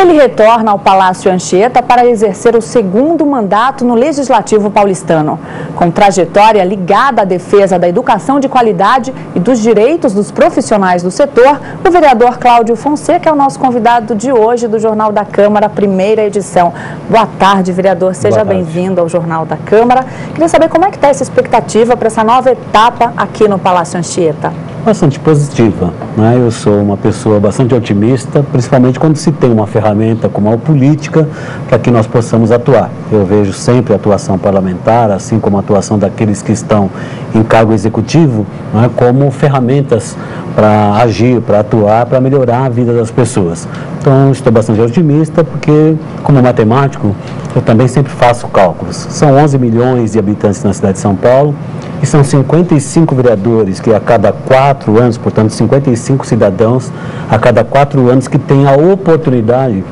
Ele retorna ao Palácio Anchieta para exercer o segundo mandato no Legislativo paulistano. Com trajetória ligada à defesa da educação de qualidade e dos direitos dos profissionais do setor, o vereador Cláudio Fonseca é o nosso convidado de hoje do Jornal da Câmara, primeira edição. Boa tarde, vereador. Seja bem-vindo ao Jornal da Câmara. Queria saber como é que está essa expectativa para essa nova etapa aqui no Palácio Anchieta. Bastante positiva, né? Eu sou uma pessoa bastante otimista, principalmente quando se tem uma ferramenta como a política, para que nós possamos atuar. Eu vejo sempre a atuação parlamentar, assim como a atuação daqueles que estão em cargo executivo, né, como ferramentas para agir, para atuar, para melhorar a vida das pessoas. Então, estou bastante otimista, porque, como matemático, eu também sempre faço cálculos. São 11 milhões de habitantes na cidade de São Paulo, e são 55 vereadores que a cada 4 anos, portanto 55 cidadãos a cada 4 anos que têm a oportunidade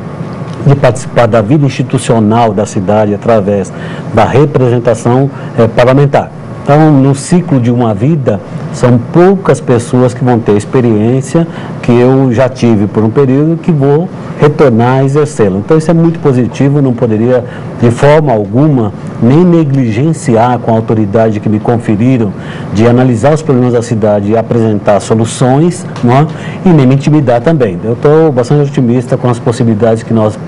de participar da vida institucional da cidade através da representação parlamentar. Então, no ciclo de uma vida, são poucas pessoas que vão ter experiência que eu já tive por um período, que vou retornar a exercê-lo. Então, isso é muito positivo, não poderia, de forma alguma, nem negligenciar com a autoridade que me conferiram de analisar os problemas da cidade e apresentar soluções, não é? E nem me intimidar também. Eu estou bastante otimista com as possibilidades que nós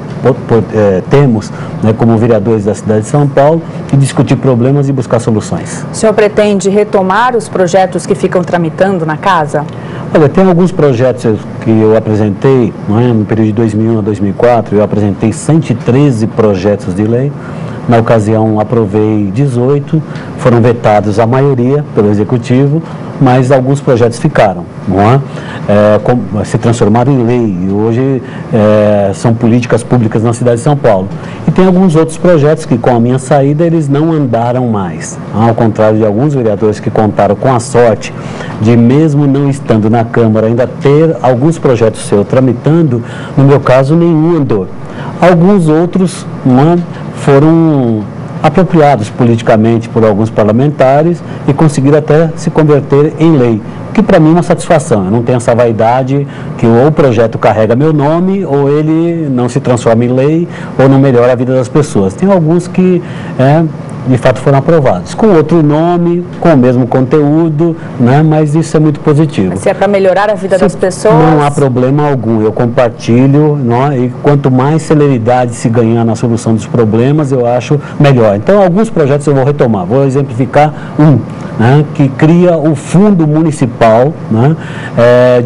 temos, né, como vereadores da cidade de São Paulo, de discutir problemas e buscar soluções. O senhor pretende retomar os projetos que ficam tramitando na casa? Olha, tem alguns projetos que eu apresentei, não é? No período de 2001 a 2004, eu apresentei 113 projetos de lei. Na ocasião, aprovei 18, foram vetados a maioria pelo Executivo, mas alguns projetos ficaram, não é? Se transformaram em lei e hoje são políticas públicas na cidade de São Paulo. E tem alguns outros projetos que, com a minha saída, eles não andaram mais. Ao contrário de alguns vereadores que contaram com a sorte de, mesmo não estando na Câmara, ainda ter alguns projetos seus tramitando, no meu caso, nenhum andou. Alguns outros foram apropriados politicamente por alguns parlamentares e conseguiram até se converter em lei, que para mim é uma satisfação. Eu não tenho essa vaidade que ou o projeto carrega meu nome, ou ele não se transforma em lei, ou não melhora a vida das pessoas. Tem alguns que de fato foram aprovados, com outro nome, com o mesmo conteúdo, né? Mas isso é muito positivo. Mas se é para melhorar a vida das pessoas... Não há problema algum, eu compartilho, né? E quanto mais celeridade se ganhar na solução dos problemas, eu acho melhor. Então, alguns projetos eu vou retomar, vou exemplificar né, que cria o Fundo Municipal, né,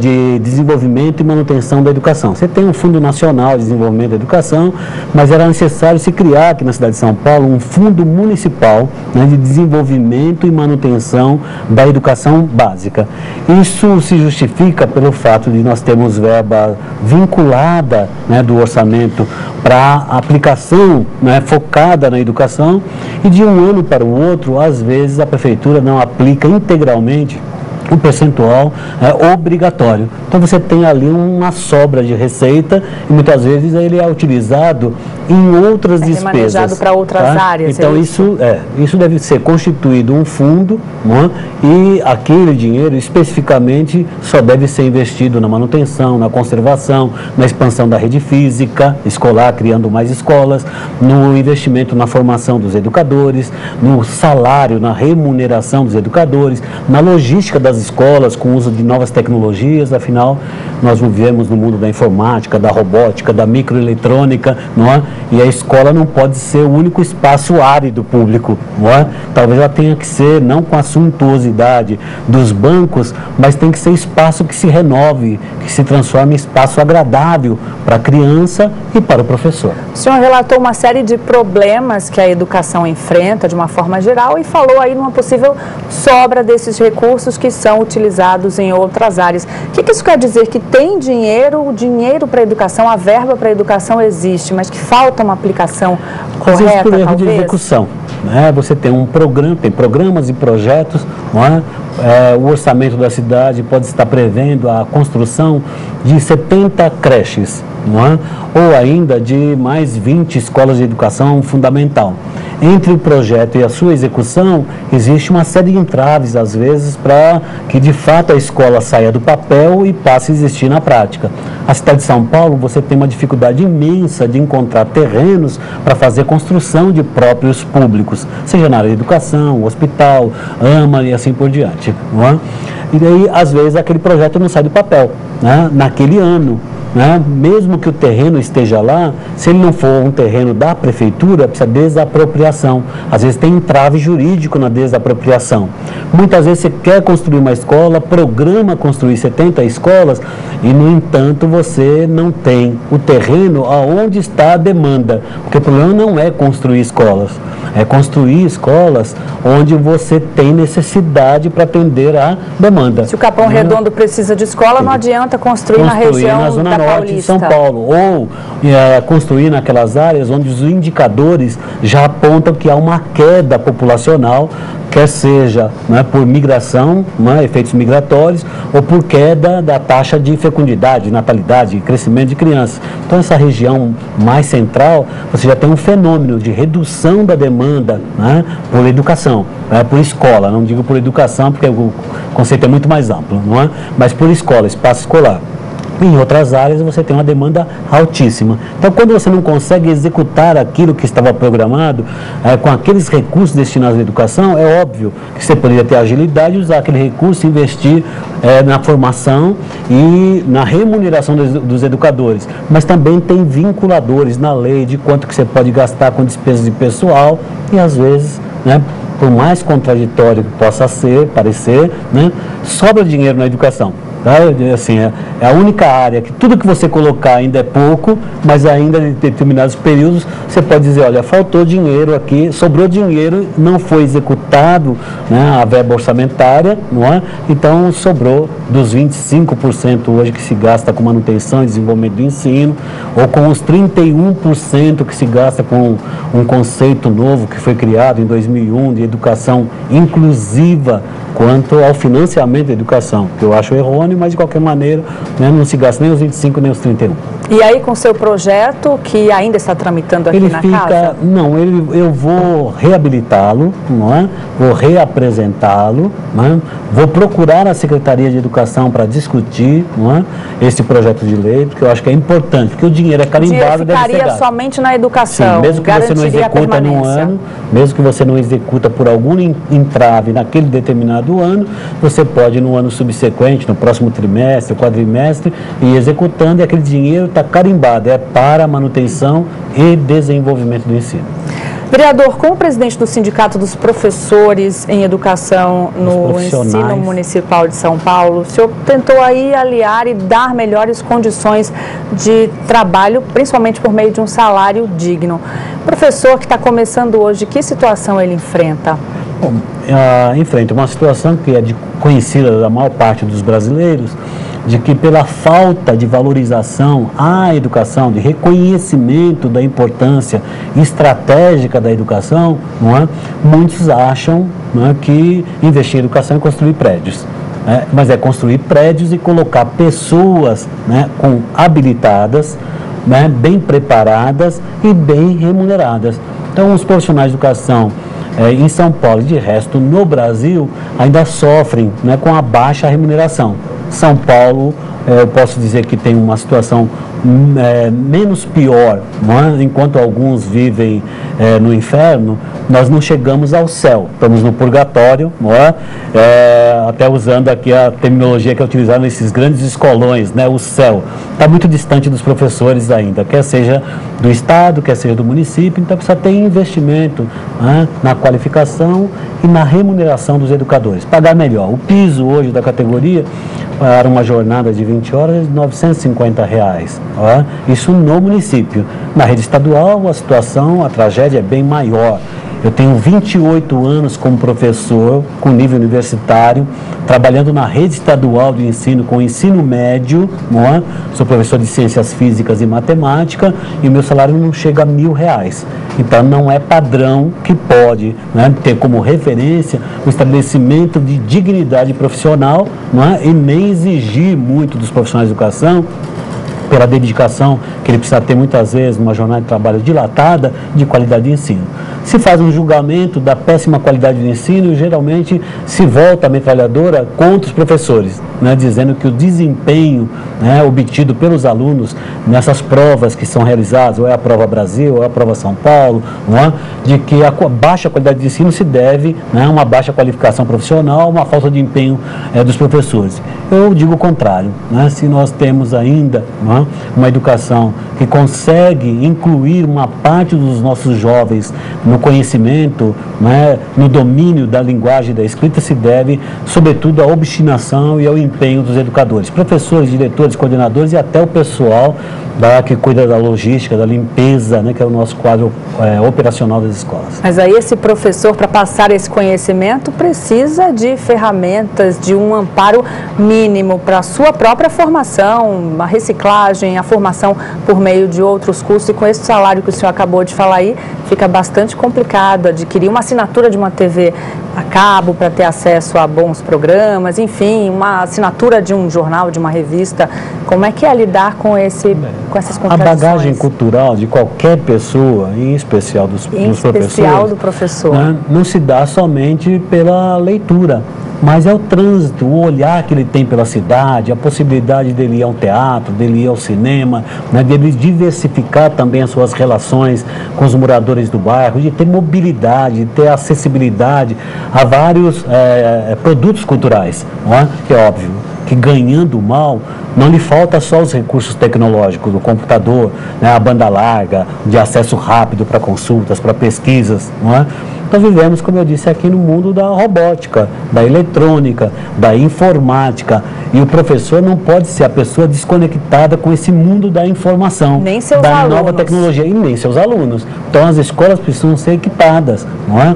de Desenvolvimento e Manutenção da Educação. Você tem um Fundo Nacional de Desenvolvimento da Educação, mas era necessário se criar aqui na cidade de São Paulo um Fundo Municipal, né, de Desenvolvimento e Manutenção da Educação Básica. Isso se justifica pelo fato de nós termos verba vinculada, né, do orçamento para aplicação, né, focada na educação, e de um ano para o outro, às vezes, a prefeitura não aplica integralmente o percentual obrigatório. Então você tem ali uma sobra de receita e muitas vezes ele é utilizado em outras despesas. Remanejado para outras áreas. Então isso deve ser constituído um fundo, não é? E aquele dinheiro especificamente só deve ser investido na manutenção, na conservação, na expansão da rede física escolar, criando mais escolas, no investimento na formação dos educadores, no salário, na remuneração dos educadores, na logística das escolas com o uso de novas tecnologias. Afinal, nós vivemos no mundo da informática, da robótica, da microeletrônica, não é? E a escola não pode ser o único espaço árido público, não é? Talvez ela tenha que ser, não com a suntuosidade dos bancos, mas tem que ser espaço que se renove, que se transforme em espaço agradável para a criança e para o professor. O senhor relatou uma série de problemas que a educação enfrenta de uma forma geral e falou aí numa possível sobra desses recursos que são utilizados em outras áreas. O que isso quer dizer? Que tem dinheiro, o dinheiro para a educação, a verba para a educação existe, mas que falta uma aplicação correta, existe por erro talvez? de execução, né? Você tem um programa, tem programas e projetos, não é? O orçamento da cidade pode estar prevendo a construção de 70 creches, não é? Ou ainda de mais 20 escolas de educação fundamental. entre o projeto e a sua execução, existe uma série de entraves, às vezes, para que de fato a escola saia do papel e passe a existir na prática. A cidade de São Paulo, você tem uma dificuldade imensa de encontrar terrenos para fazer construção de próprios públicos, seja na área de educação, hospital, AMA e assim por diante. Não é? E daí, às vezes, aquele projeto não sai do papel, né, naquele ano. Né? Mesmo que o terreno esteja lá, se ele não for um terreno da prefeitura, precisa de desapropriação. Às vezes tem entrave jurídico na desapropriação. Muitas vezes você quer construir uma escola, programa construir 70 escolas e, no entanto, você não tem o terreno aonde está a demanda. Porque o problema não é construir escolas, é construir escolas onde você tem necessidade para atender a demanda. Se o Capão Redondo precisa de escola, não adianta construir na região na Zona Norte de São Paulo, ou construir naquelas áreas onde os indicadores já apontam que há uma queda populacional, quer seja, né, por migração, né, efeitos migratórios, ou por queda da taxa de fecundidade, natalidade, crescimento de crianças. Então, essa região mais central, você já tem um fenômeno de redução da demanda, né, por educação, por escola, não digo por educação, porque o conceito é muito mais amplo, não é? Mas por escola, espaço escolar. Em outras áreas você tem uma demanda altíssima. Então, quando você não consegue executar aquilo que estava programado, com aqueles recursos destinados à educação, é óbvio que você poderia ter agilidade e usar aquele recurso e investir na formação e na remuneração dos educadores. Mas também tem vinculadores na lei de quanto que você pode gastar com despesas de pessoal e, às vezes, né, por mais contraditório que possa parecer, né, sobra dinheiro na educação. Tá? Assim, é a única área que tudo que você colocar ainda é pouco, mas ainda em determinados períodos você pode dizer, olha, faltou dinheiro aqui, sobrou dinheiro, não foi executado, né, a verba orçamentária, não é? Então sobrou dos 25% hoje que se gasta com manutenção e desenvolvimento do ensino, ou com os 31% que se gasta com um conceito novo que foi criado em 2001 de educação inclusiva quanto ao financiamento da educação, que eu acho errôneo, mas de qualquer maneira, né, não se gasta nem os 25 nem os 31. E aí com o seu projeto, que ainda está tramitando aqui na casa? Não, eu vou reabilitá-lo, não é? Vou reapresentá-lo, não é? Vou procurar a Secretaria de Educação para discutir, não é, esse projeto de lei, porque eu acho que é importante, porque o dinheiro é carimbado, deve ser gasto. Ficaria somente na educação. Sim, mesmo que você não executa num ano, mesmo que você não executa por algum entrave naquele determinado ano, você pode no ano subsequente, no próximo trimestre, quadrimestre, ir executando, e aquele dinheiro está carimbado, é para manutenção e desenvolvimento do ensino. Vereador, como presidente do Sindicato dos Professores em Educação no Ensino Municipal de São Paulo, o senhor tentou aí aliar e dar melhores condições de trabalho, principalmente por meio de um salário digno. Professor que está começando hoje, que situação ele enfrenta? Bom, enfrenta uma situação que é conhecida da maior parte dos brasileiros, de que pela falta de valorização à educação, de reconhecimento da importância estratégica da educação, não é? Muitos acham, não é, que investir em educação é construir prédios. Mas é construir prédios e colocar pessoas, né, habilitadas, né, bem preparadas e bem remuneradas. Então, os profissionais de educação em São Paulo e de resto no Brasil ainda sofrem, né, com a baixa remuneração. São Paulo, eu posso dizer que tem uma situação menos pior, não é? Enquanto alguns vivem no inferno, nós não chegamos ao céu, estamos no purgatório, não é? Até usando aqui a terminologia que é utilizada nesses grandes escolões, né? O céu está muito distante dos professores ainda, quer seja do Estado, quer seja do município, então precisa ter investimento, né, na qualificação e na remuneração dos educadores, pagar melhor. O piso hoje da categoria para uma jornada de 20 horas é de R$ 950. Isso no município. Na rede estadual, a situação, a tragédia é bem maior. Eu tenho 28 anos como professor, com nível universitário, trabalhando na rede estadual de ensino, com ensino médio, não é? Sou professor de ciências físicas e matemática, e o meu salário não chega a R$1.000. Então, não é padrão que pode, né, ter como referência o estabelecimento de dignidade profissional, não é? E nem exigir muito dos profissionais de educação, pela dedicação que ele precisa ter muitas vezes numa jornada de trabalho dilatada, de qualidade de ensino. se faz um julgamento da péssima qualidade do ensino e geralmente se volta a metralhadora contra os professores, né, dizendo que o desempenho, né, obtido pelos alunos nessas provas que são realizadas, ou é a prova Brasil, ou é a prova São Paulo, né, de que a baixa qualidade de ensino se deve, né, a uma baixa qualificação profissional, uma falta de empenho dos professores. Eu digo o contrário, né, se nós temos ainda, né, uma educação que consegue incluir uma parte dos nossos jovens no conhecimento, né, no domínio da linguagem e da escrita, se deve, sobretudo, à obstinação e ao empenho dos educadores, professores, diretores, coordenadores e até o pessoal que cuida da logística, da limpeza, né, que é o nosso quadro operacional das escolas. Mas aí esse professor, para passar esse conhecimento, precisa de ferramentas, de um amparo mínimo para a sua própria formação, a reciclagem, a formação por meio de outros cursos, e com esse salário que o senhor acabou de falar aí, fica bastante complicado adquirir uma assinatura de uma TV a cabo para ter acesso a bons programas, enfim, uma assinatura de um jornal, de uma revista. Como é que é lidar com essas contradições? A bagagem cultural de qualquer pessoa, em especial dos professores, do professor, né, não se dá somente pela leitura, mas é o trânsito, o olhar que ele tem pela cidade, a possibilidade dele ir ao teatro, dele ir ao cinema, né, dele diversificar também as suas relações com os moradores do bairro, de ter mobilidade, de ter acessibilidade a vários produtos culturais, não é? Que é óbvio que ganhando mal, não lhe falta só os recursos tecnológicos, o computador, né, a banda larga, de acesso rápido para consultas, para pesquisas, não é? Nós vivemos, como eu disse aqui, no mundo da robótica, da eletrônica, da informática, e o professor não pode ser a pessoa desconectada com esse mundo da informação, nem seus da alunos. Nova tecnologia, e nem seus alunos. Então as escolas precisam ser equipadas, não é?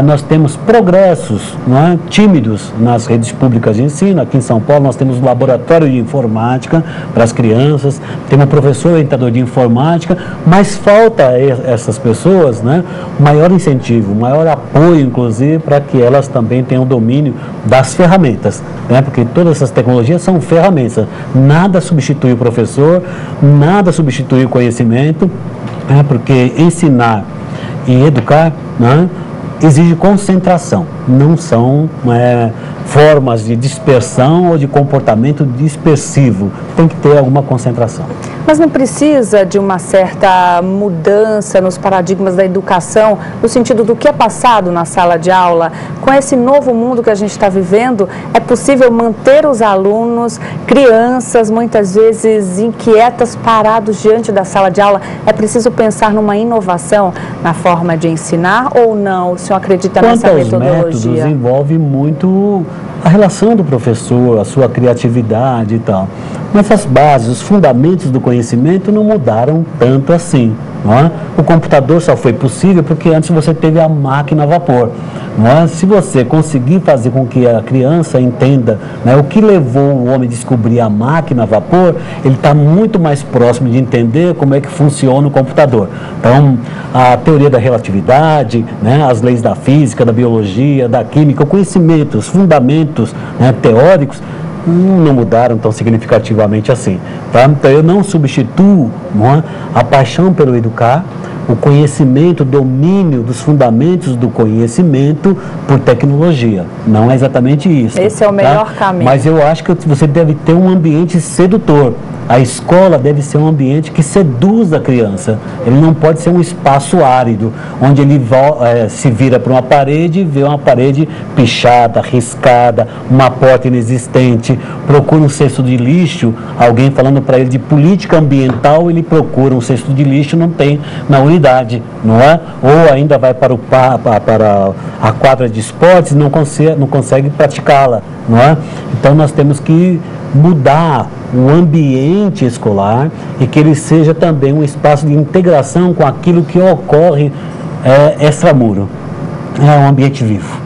Nós temos progressos, não é, tímidos nas redes públicas de ensino. Aqui em São Paulo nós temos um laboratório de informática para as crianças, temos um professor orientador de informática, mas falta a essas pessoas, né, maior incentivo, maior apoio, inclusive, para que elas também tenham domínio das ferramentas, né, porque todas essas tecnologias são ferramentas, nada substitui o professor, nada substitui o conhecimento, né, porque ensinar e educar, né, exige concentração, não são formas de dispersão ou de comportamento dispersivo, tem que ter alguma concentração. Mas não precisa de uma certa mudança nos paradigmas da educação, no sentido do que é passado na sala de aula? Com esse novo mundo que a gente está vivendo, é possível manter os alunos, crianças, muitas vezes inquietas, parados diante da sala de aula? É preciso pensar numa inovação na forma de ensinar ou não? O senhor acredita nessa metodologia? Métodos envolve muito a relação do professor, a sua criatividade e tal. Mas as bases, os fundamentos do conhecimento não mudaram tanto assim. Não é? O computador só foi possível porque antes você teve a máquina a vapor. Não é? Se você conseguir fazer com que a criança entenda, né, o que levou o homem a descobrir a máquina a vapor, ele está muito mais próximo de entender como é que funciona o computador. Então, a teoria da relatividade, né, as leis da física, da biologia, da química, o conhecimento, os fundamentos, né, teóricos, não mudaram tão significativamente assim. Tá? Então, eu não substituo, não é, a paixão pelo educar, o conhecimento, o domínio dos fundamentos do conhecimento por tecnologia. Não é exatamente isso. Esse é o melhor caminho. Mas eu acho que você deve ter um ambiente sedutor. A escola deve ser um ambiente que seduz a criança. Ele não pode ser um espaço árido, onde ele se vira para uma parede e vê uma parede pichada, riscada, uma porta inexistente, procura um cesto de lixo, alguém falando para ele de política ambiental, ele procura um cesto de lixo, não tem na unidade, não é? Ou ainda vai para a quadra de esportes e não consegue praticá-la, não é? Então nós temos que mudar o ambiente escolar e que ele seja também um espaço de integração com aquilo que ocorre extramuro. É um ambiente vivo.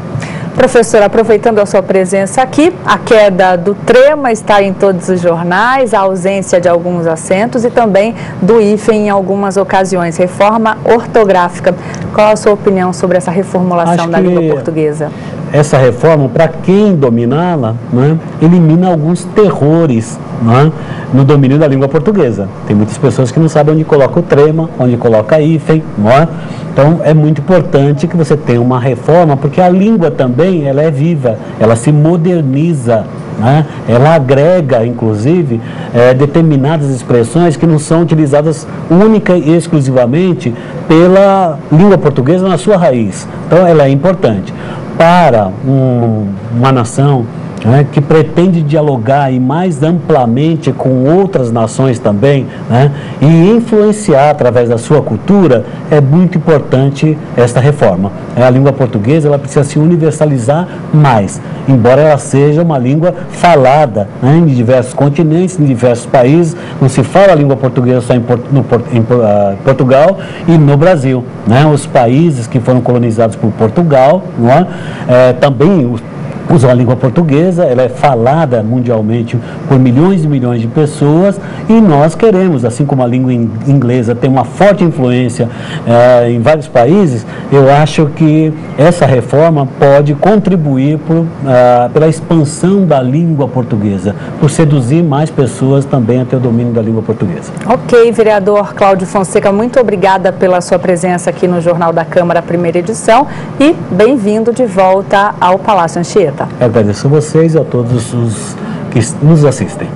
Professor, aproveitando a sua presença aqui, a queda do trema está em todos os jornais, a ausência de alguns acentos e também do hífen em algumas ocasiões, reforma ortográfica. Qual a sua opinião sobre essa reformulação da língua portuguesa? essa reforma, para quem dominá-la, né, elimina alguns terrores, né, no domínio da língua portuguesa. Tem muitas pessoas que não sabem onde coloca o trema, onde coloca hífen, não é? Então, é muito importante que você tenha uma reforma, porque a língua também, ela é viva, ela se moderniza, né? Ela agrega, inclusive, determinadas expressões que não são utilizadas única e exclusivamente pela língua portuguesa na sua raiz. Então, ela é importante. Para uma nação, né, que pretende dialogar e mais amplamente com outras nações também, né, e influenciar através da sua cultura, é muito importante esta reforma. A língua portuguesa, ela precisa se universalizar mais, embora ela seja uma língua falada, né, em diversos continentes, em diversos países. Não se fala a língua portuguesa só em Portugal e no Brasil, né? Os países que foram colonizados por Portugal, não é? Também usam a língua portuguesa, ela é falada mundialmente por milhões e milhões de pessoas, e nós queremos, assim como a língua inglesa tem uma forte influência em vários países, eu acho que essa reforma pode contribuir pela expansão da língua portuguesa, por seduzir mais pessoas também até o domínio da língua portuguesa. Ok, vereador Cláudio Fonseca, muito obrigada pela sua presença aqui no Jornal da Câmara, primeira edição, e bem-vindo de volta ao Palácio Anchieta. Eu agradeço a vocês e a todos os que nos assistem.